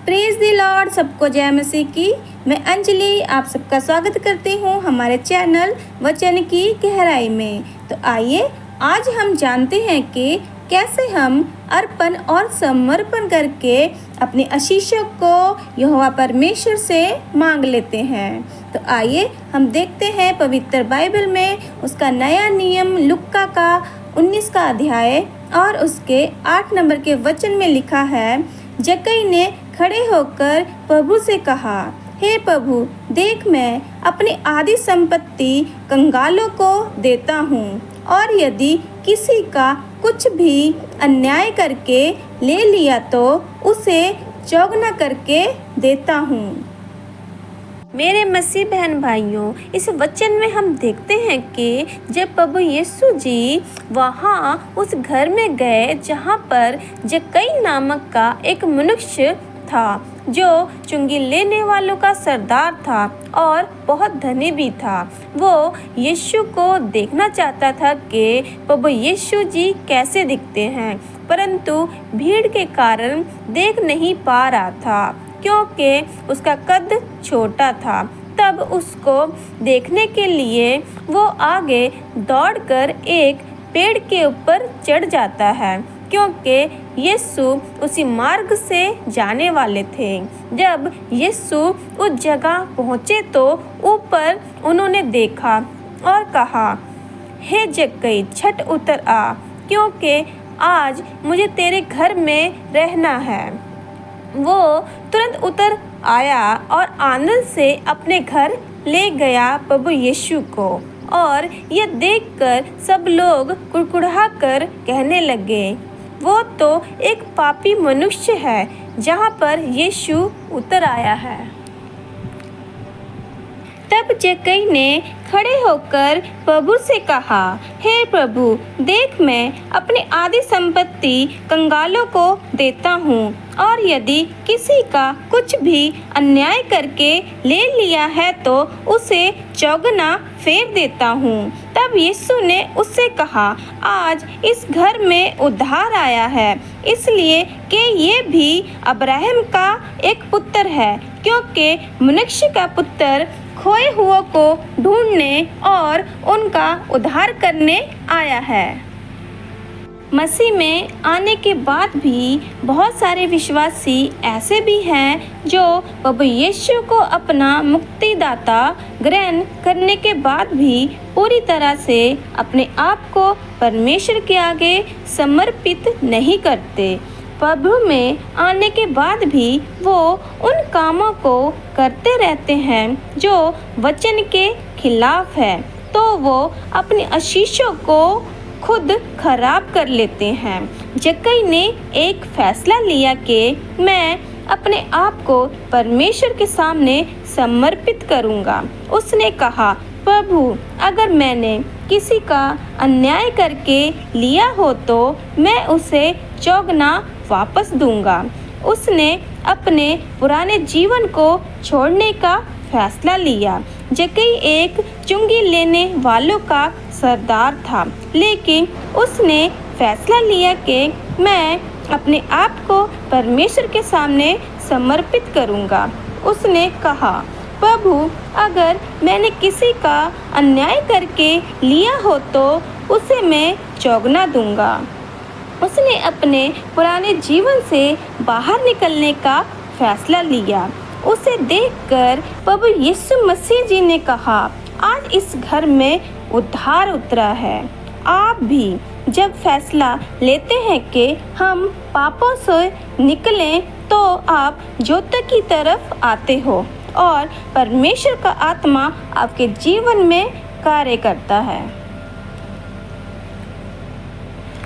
Praise the Lord, सबको जय मसीह की। मैं अंजलि आप सबका स्वागत करती हूँ हमारे चैनल वचन की गहराई में। तो आइए आज हम जानते हैं कि कैसे हम अर्पण और समर्पण करके अपने आशीषों को यहोवा परमेश्वर से मांग लेते हैं। तो आइए हम देखते हैं पवित्र बाइबल में उसका नया नियम लुक्का का 19 का अध्याय और उसके 8 नंबर के वचन में लिखा है, जक्कई ने खड़े होकर प्रभु से कहा, हे प्रभु, देख मैं अपनी आधी संपत्ति कंगालों को देता हूँ, और यदि किसी का कुछ भी अन्याय करके ले लिया तो उसे चौगुना करके देता हूँ। मेरे मसीह बहन भाइयों, इस वचन में हम देखते हैं कि जब प्रभु यीशु जी वहाँ उस घर में गए जहाँ पर जक्कई नामक का एक मनुष्य था, जो चुंगी लेने वालों का सरदार था और बहुत धनी भी था। वो यीशु को देखना चाहता था कि प्रभु यीशु जी कैसे दिखते हैं, परंतु भीड़ के कारण देख नहीं पा रहा था क्योंकि उसका कद छोटा था। तब उसको देखने के लिए वो आगे दौड़कर एक पेड़ के ऊपर चढ़ जाता है, क्योंकि यीशु उसी मार्ग से जाने वाले थे। जब यीशु उस जगह पहुँचे तो ऊपर उन्होंने देखा और कहा, हे जक्कई, छठ उतर आ, क्योंकि आज मुझे तेरे घर में रहना है। वो तुरंत उतर आया और आनंद से अपने घर ले गया प्रभु यीशु को। और यह देखकर सब लोग कुड़कुड़ा कर कहने लगे, वो तो एक पापी मनुष्य है जहाँ पर यीशु उतर आया है। तब जक्कई ने खड़े होकर प्रभु से कहा, हे प्रभु, देख मैं अपनी आधी संपत्ति कंगालों को देता हूँ, और यदि किसी का कुछ भी अन्याय करके ले लिया है तो उसे चौगुना फेर देता हूँ। तब यीशु ने उससे कहा, आज इस घर में उद्धार आया है, इसलिए कि ये भी अब्राहम का एक पुत्र है, क्योंकि मनुष्य का पुत्र खोए हुओं को ढूंढने और उनका उद्धार करने आया है। मसीह में आने के बाद भी बहुत सारे विश्वासी ऐसे भी हैं जो प्रभु यीशु को अपना मुक्तिदाता ग्रहण करने के बाद भी पूरी तरह से अपने आप को परमेश्वर के आगे समर्पित नहीं करते। प्रभु में आने के बाद भी वो उन कामों को करते रहते हैं जो वचन के खिलाफ है, तो वो अपनी आशीषों को खुद खराब कर लेते हैं। जक्कई ने एक फैसला लिया कि मैं अपने आप को परमेश्वर के सामने समर्पित करूंगा। उसने कहा, प्रभु, अगर मैंने किसी का अन्याय करके लिया हो तो मैं उसे चौगुना वापस दूंगा। उसने अपने पुराने जीवन को छोड़ने का फैसला लिया। जक्कई एक चुंगी लेने वालों का सरदार था, लेकिन उसने फैसला लिया कि मैं अपने आप को परमेश्वर के सामने समर्पित करूंगा। उसने कहा, प्रभु, अगर मैंने किसी का अन्याय करके लिया हो तो उसे मैं चौगुना दूंगा। उसने अपने पुराने जीवन से बाहर निकलने का फैसला लिया। उसे देखकर प्रभु यीशु मसीह जी ने कहा, आज इस घर में उद्धार उतरा है। आप भी जब फैसला लेते हैं कि हम पापों से निकलें तो आप ज्योति की तरफ आते हो और परमेश्वर का आत्मा आपके जीवन में कार्य करता है।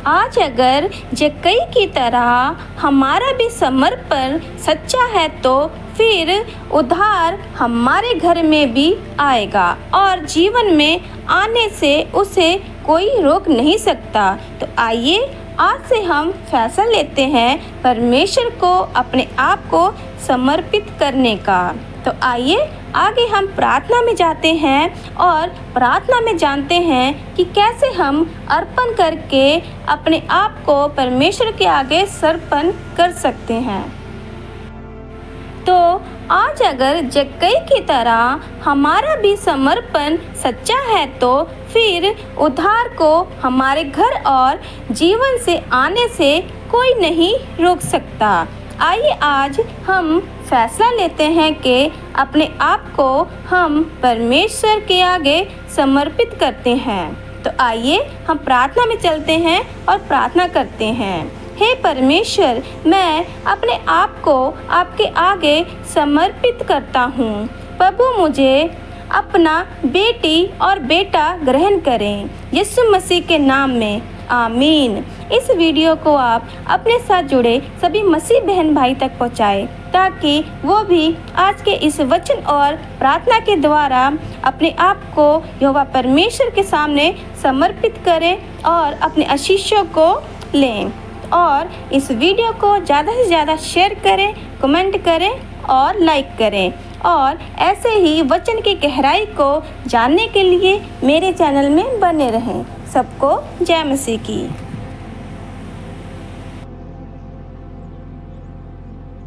आज अगर जक्कई की तरह हमारा भी समर्पण सच्चा है तो फिर उद्धार हमारे घर में भी आएगा और जीवन में आने से उसे कोई रोक नहीं सकता। तो आइए आज से हम फैसला लेते हैं परमेश्वर को अपने आप को समर्पित करने का। तो आइए आगे हम प्रार्थना में जाते हैं और प्रार्थना में जानते हैं कि कैसे हम अर्पण करके अपने आप को परमेश्वर के आगे समर्पण कर सकते हैं। आज अगर जक्कई की तरह हमारा भी समर्पण सच्चा है तो फिर उद्धार को हमारे घर और जीवन से आने से कोई नहीं रोक सकता। आइए आज हम फैसला लेते हैं कि अपने आप को हम परमेश्वर के आगे समर्पित करते हैं। तो आइए हम प्रार्थना में चलते हैं और प्रार्थना करते हैं। हे परमेश्वर, मैं अपने आप को आपके आगे समर्पित करता हूँ। प्रभु मुझे अपना बेटी और बेटा ग्रहण करें, यीशु मसीह के नाम में, आमीन। इस वीडियो को आप अपने साथ जुड़े सभी मसीह बहन भाई तक पहुँचाएं ताकि वो भी आज के इस वचन और प्रार्थना के द्वारा अपने आप को यहोवा परमेश्वर के सामने समर्पित करें और अपने आशीषों को लें। और इस वीडियो को ज़्यादा से ज़्यादा शेयर करें, कमेंट करें और लाइक करें। और ऐसे ही वचन की गहराई को जानने के लिए मेरे चैनल में बने रहें। सबको जय मसीह की।